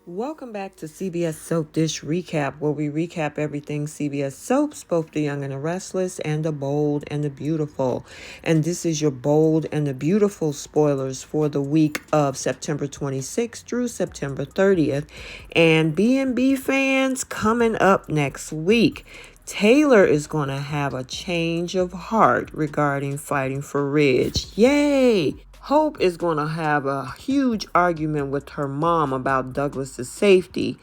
Welcome back to CBS Soap Dish Recap, where we recap everything CBS soaps, both the young and the restless, and the bold and the beautiful. And this is your bold and the beautiful spoilers for the week of September 26th through September 30th. And B&B fans, coming up next week, Taylor is going to have a change of heart regarding fighting for Ridge. Yay! Hope is going to have a huge argument with her mom about Douglas's safety.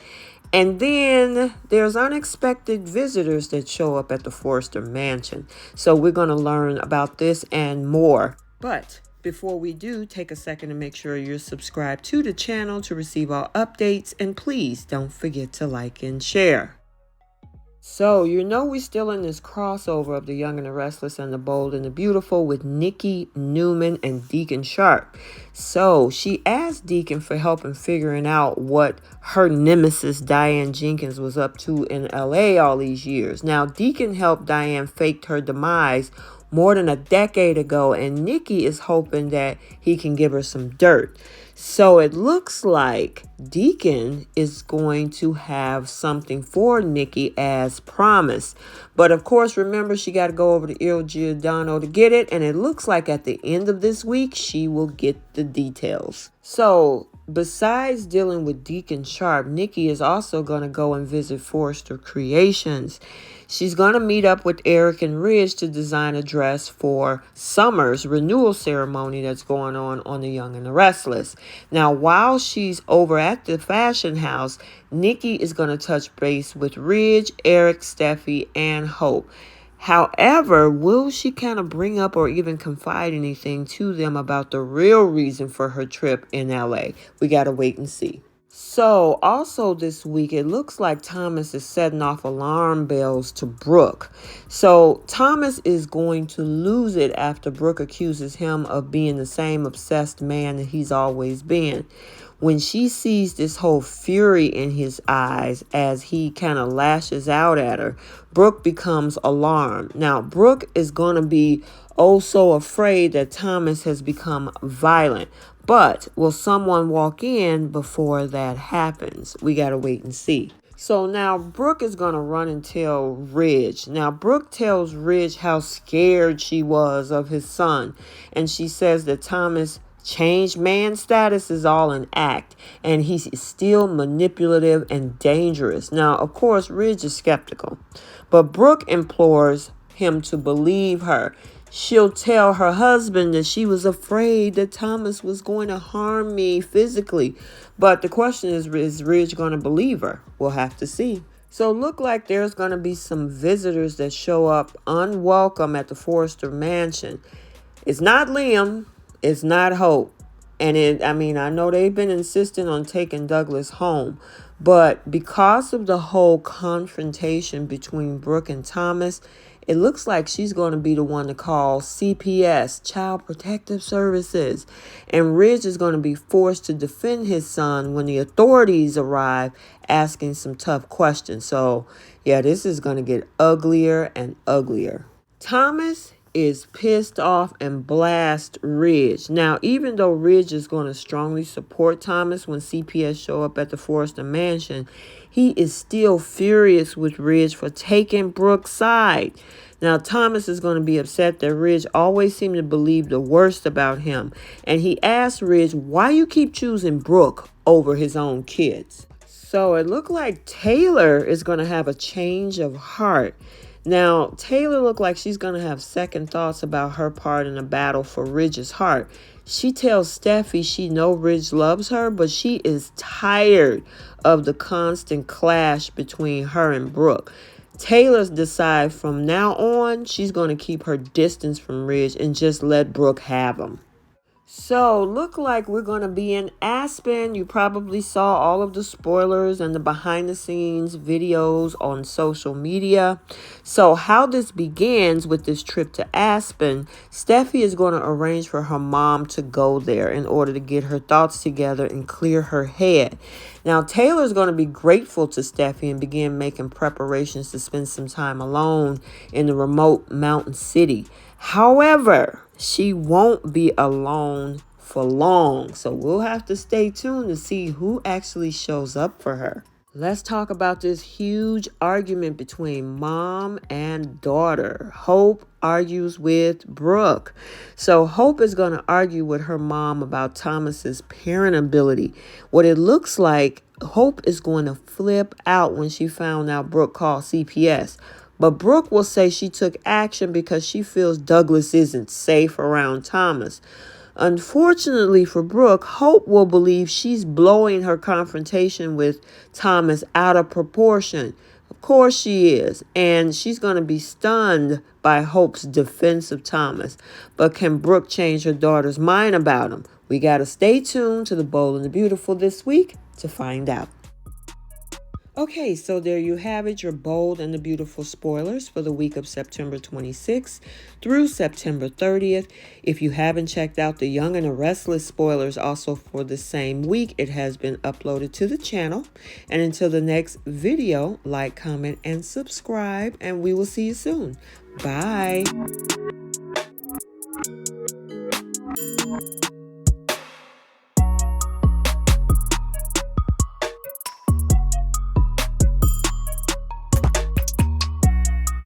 And then there's unexpected visitors that show up at the Forrester mansion. So we're going to learn about this and more. But before we do, take a second to make sure you're subscribed to the channel to receive all updates. And please don't forget to like and share. So, we're still in this crossover of the young and the restless and the bold and the beautiful with Nikki Newman and Deacon Sharp. So, she asked Deacon for help in figuring out what her nemesis Diane Jenkins was up to in LA all these years. Now, Deacon helped Diane fake her demise more than a decade ago, and Nikki is hoping that he can give her some dirt. So it looks like Deacon is going to have something for Nikki as promised. But of course, remember, she got to go over to Il Giordano to get it. And it looks like at the end of this week, she will get the details. So besides dealing with Deacon Sharp, Nikki is also going to go and visit Forrester Creations. She's going to meet up with Eric and Ridge to design a dress for Summer's renewal ceremony that's going on The Young and the Restless. Now, while she's over at the fashion house, Nikki is going to touch base with Ridge, Eric, Steffi, and Hope. However, will she kind of bring up or even confide anything to them about the real reason for her trip in LA? We got to wait and see. So also this week, it looks like Thomas is setting off alarm bells to Brooke. So Thomas is going to lose it after Brooke accuses him of being the same obsessed man that he's always been. When she sees this whole fury in his eyes as he kind of lashes out at her, Brooke becomes alarmed. Now, Brooke is going to be so afraid that Thomas has become violent. But will someone walk in before that happens? We got to wait and see. So now Brooke is going to run and tell Ridge. Now, Brooke tells Ridge how scared she was of his son. And she says that Thomas' changed man status is all an act. And he's still manipulative and dangerous. Now, of course, Ridge is skeptical. But Brooke implores him to believe her. She'll tell her husband that she was afraid that Thomas was going to harm me physically. But the question is Ridge going to believe her? We'll have to see. So look like there's going to be some visitors that show up unwelcome at the Forrester mansion. It's not Liam. It's not Hope. And I know they've been insisting on taking Douglas home. But because of the whole confrontation between Brooke and Thomas, it looks like she's going to be the one to call CPS, Child Protective Services. And Ridge is going to be forced to defend his son when the authorities arrive asking some tough questions. So, yeah, this is going to get uglier and uglier. Thomas is pissed off and blast Ridge. Now, even though Ridge is going to strongly support Thomas when CPS show up at the Forrester mansion, he is still furious with Ridge for taking Brooke's side. Now, Thomas is going to be upset that Ridge always seemed to believe the worst about him. And he asks Ridge why you keep choosing Brooke over his own kids. So it looked like Taylor is going to have a change of heart. Now, Taylor looked like she's going to have second thoughts about her part in the battle for Ridge's heart. She tells Steffi she knows Ridge loves her, but she is tired of the constant clash between her and Brooke. Taylor decides from now on she's going to keep her distance from Ridge and just let Brooke have him. So, look like we're going to be in Aspen. You probably saw all of the spoilers and the behind-the-scenes videos on social media. So, how this begins with this trip to Aspen, Steffi is going to arrange for her mom to go there in order to get her thoughts together and clear her head. Now, Taylor's going to be grateful to Steffi and begin making preparations to spend some time alone in the remote mountain city. However, she won't be alone for long. So we'll have to stay tuned to see who actually shows up for her. Let's talk about this huge argument between mom and daughter. Hope argues with Brooke. So Hope is going to argue with her mom about Thomas's parent ability. What it looks like, Hope is going to flip out when she found out Brooke called CPS. But Brooke will say she took action because she feels Douglas isn't safe around Thomas. Unfortunately for Brooke, Hope will believe she's blowing her confrontation with Thomas out of proportion. Of course she is, and she's going to be stunned by Hope's defense of Thomas. But can Brooke change her daughter's mind about him? We got to stay tuned to The Bold and the Beautiful this week to find out. Okay, so there you have it, your bold and the beautiful spoilers for the week of September 26th through September 30th. If you haven't checked out the Young and the Restless spoilers also for the same week, it has been uploaded to the channel. And until the next video, like, comment, and subscribe, and we will see you soon. Bye.